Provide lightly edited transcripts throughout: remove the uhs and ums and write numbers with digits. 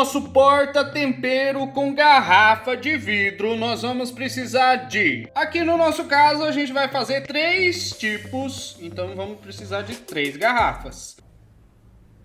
nosso porta-tempero com garrafa de vidro, nós vamos precisar de... Aqui no nosso caso, a gente vai fazer 3 tipos, então vamos precisar de 3 garrafas.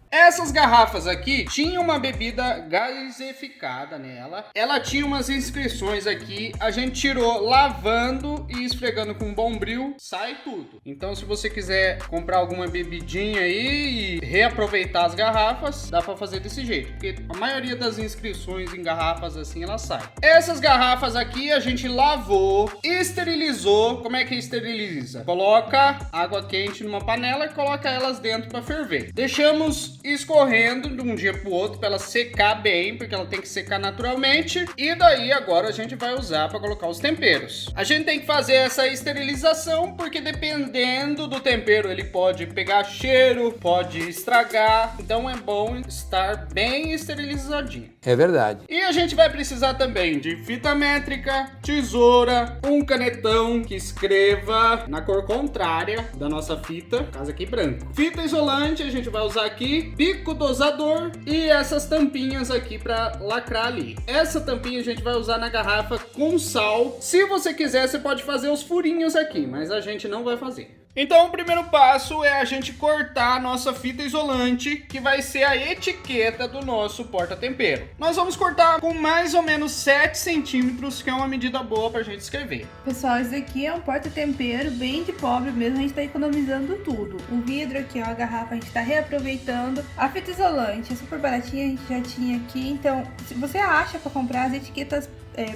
Essas garrafas aqui tinham uma bebida gaseificada nela. Ela tinha umas inscrições aqui. A gente tirou lavando e esfregando com Bombril. Sai tudo. Então se você quiser comprar alguma bebidinha aí e reaproveitar as garrafas, dá pra fazer desse jeito. Porque a maioria das inscrições em garrafas assim, ela sai. Essas garrafas aqui a gente lavou, esterilizou. Como é que esteriliza? Coloca água quente numa panela e coloca elas dentro pra ferver. Deixamos escorrendo de um dia pro outro para ela secar bem, porque ela tem que secar naturalmente. E daí agora a gente vai usar para colocar os temperos. A gente tem que fazer essa esterilização porque dependendo do tempero ele pode pegar cheiro, pode estragar. Então é bom estar bem esterilizadinho. É verdade. E a gente vai precisar também de fita métrica, tesoura, um canetão que escreva na cor contrária da nossa fita, no caso aqui branco. Fita isolante a gente vai usar aqui, bico dosador e essas tampinhas aqui para lacrar ali. Essa tampinha a gente vai usar na garrafa com sal. Se você quiser, você pode fazer os furinhos aqui, mas a gente não vai fazer. Então o primeiro passo é a gente cortar a nossa fita isolante, que vai ser a etiqueta do nosso porta-tempero. Nós vamos cortar com mais ou menos 7 centímetros, que é uma medida boa pra gente escrever. Pessoal, esse aqui é um porta-tempero bem de pobre mesmo, a gente tá economizando tudo. O vidro aqui, ó, a garrafa a gente tá reaproveitando. A fita isolante é super baratinha, a gente já tinha aqui, então se você acha pra comprar as etiquetas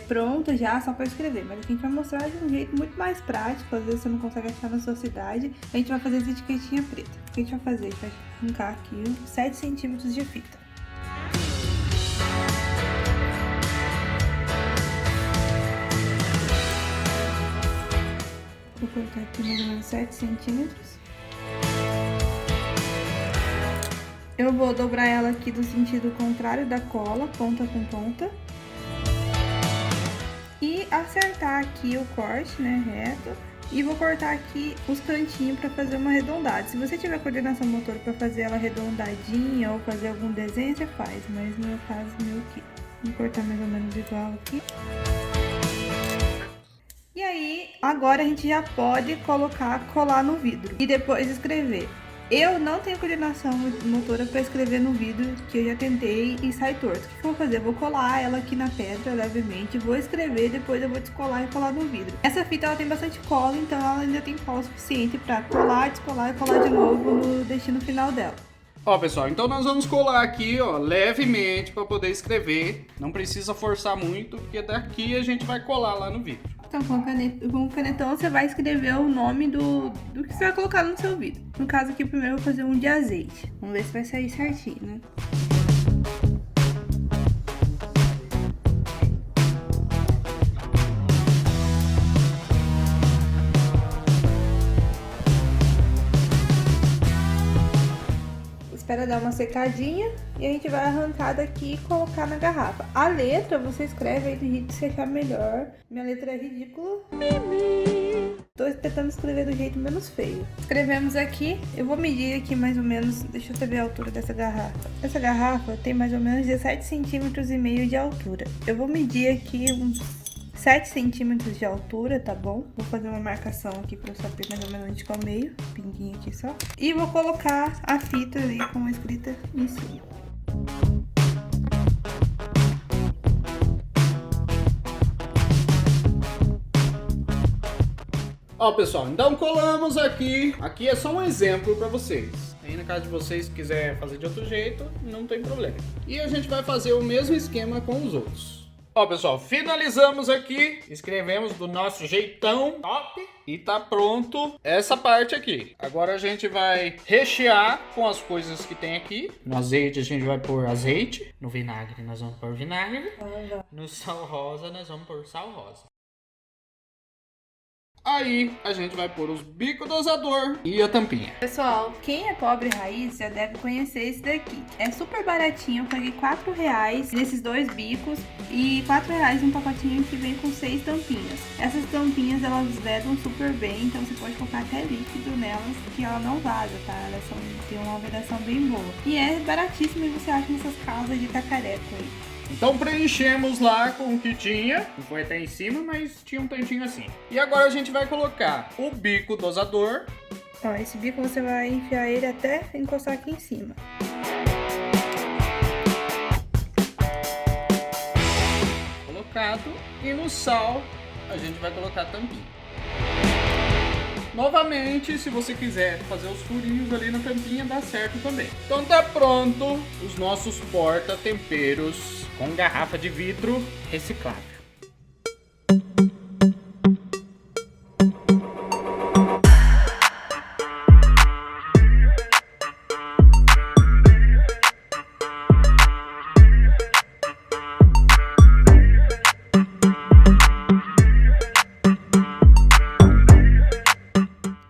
pronto já, só para escrever, mas aqui a gente vai mostrar de um jeito muito mais prático. Às vezes você não consegue achar na sua cidade. A gente vai fazer as etiquetinhas pretas. O que a gente vai fazer? A gente vai arrancar aqui 7 centímetros de fita. Vou cortar aqui mais ou menos 7 centímetros. Eu vou dobrar ela aqui do sentido contrário da cola, ponta com ponta. E acertar aqui o corte, né, reto. E vou cortar aqui os cantinhos para fazer uma arredondada. Se você tiver coordenação motora para fazer ela arredondadinha ou fazer algum desenho, você faz. Mas no meu caso, meu aqui. Vou cortar mais ou menos igual aqui. E aí, agora a gente já pode colar no vidro. E depois escrever. Eu não tenho coordenação motora para escrever no vidro, que eu já tentei e sai torto. O que eu vou fazer? Eu vou colar ela aqui na pedra levemente, vou escrever, depois eu vou descolar e colar no vidro. Essa fita ela tem bastante cola, então ela ainda tem cola suficiente para colar, descolar e colar de novo no destino final dela. Ó, pessoal, então nós vamos colar aqui, ó, levemente para poder escrever. Não precisa forçar muito, porque daqui a gente vai colar lá no vidro. Então, com o canetão, você vai escrever o nome do que você vai colocar no seu vidro. No caso aqui, primeiro eu vou fazer um de azeite. Vamos ver se vai sair certinho, né? Espera dar uma secadinha e a gente vai arrancar daqui e colocar na garrafa. A letra você escreve aí do jeito que você achar melhor. Minha letra é ridícula. Tô tentando escrever do jeito menos feio. Escrevemos aqui. Eu vou medir aqui mais ou menos. Deixa eu saber a altura dessa garrafa. Essa garrafa tem mais ou menos 17,5 centímetros de altura. Eu vou medir aqui uns 7 centímetros de altura, tá bom? Vou fazer uma marcação aqui pra eu saber mais ou menos onde que é o meio. Pinguinho aqui só. E vou colocar a fita ali com a escrita em cima. Ó, pessoal, então colamos aqui. Aqui é só um exemplo pra vocês. Aí na casa de vocês, se quiser fazer de outro jeito, não tem problema. E a gente vai fazer o mesmo esquema com os outros. Ó, pessoal, finalizamos aqui, escrevemos do nosso jeitão top e tá pronto essa parte aqui. Agora a gente vai rechear com as coisas que tem aqui. No azeite a gente vai pôr azeite, no vinagre nós vamos pôr vinagre, no sal rosa nós vamos pôr sal rosa. Aí a gente vai pôr os bicos dosador e a tampinha. Pessoal, quem é pobre raiz já deve conhecer esse daqui. É super baratinho, eu paguei R$4 nesses 2 bicos e R$4 um pacotinho que vem com 6 tampinhas. Essas tampinhas elas vedam super bem, então você pode colocar até líquido nelas que ela não vaza, tá? Elas têm uma vedação bem boa. E é baratíssimo e você acha nessas casas de cacareco aí. Então preenchemos lá com o que tinha, não foi até em cima, mas tinha um tantinho assim. E agora a gente vai colocar o bico dosador. Ó, esse bico você vai enfiar ele até encostar aqui em cima. Colocado. E no sal a gente vai colocar a tampinha. Novamente, se você quiser fazer os furinhos ali na tampinha, dá certo também. Então tá pronto os nossos porta-temperos com garrafa de vidro reciclável.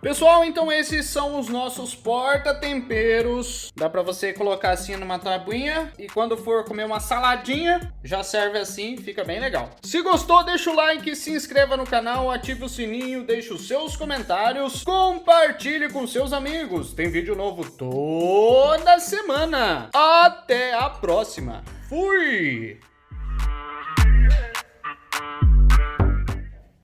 Pessoal, então esses são os nossos porta-temperos. Dá pra você colocar assim numa tabuinha e quando for comer uma saladinha, já serve assim, fica bem legal. Se gostou, deixa o like, se inscreva no canal, ative o sininho, deixe os seus comentários, compartilhe com seus amigos. Tem vídeo novo toda semana. Até a próxima. Fui!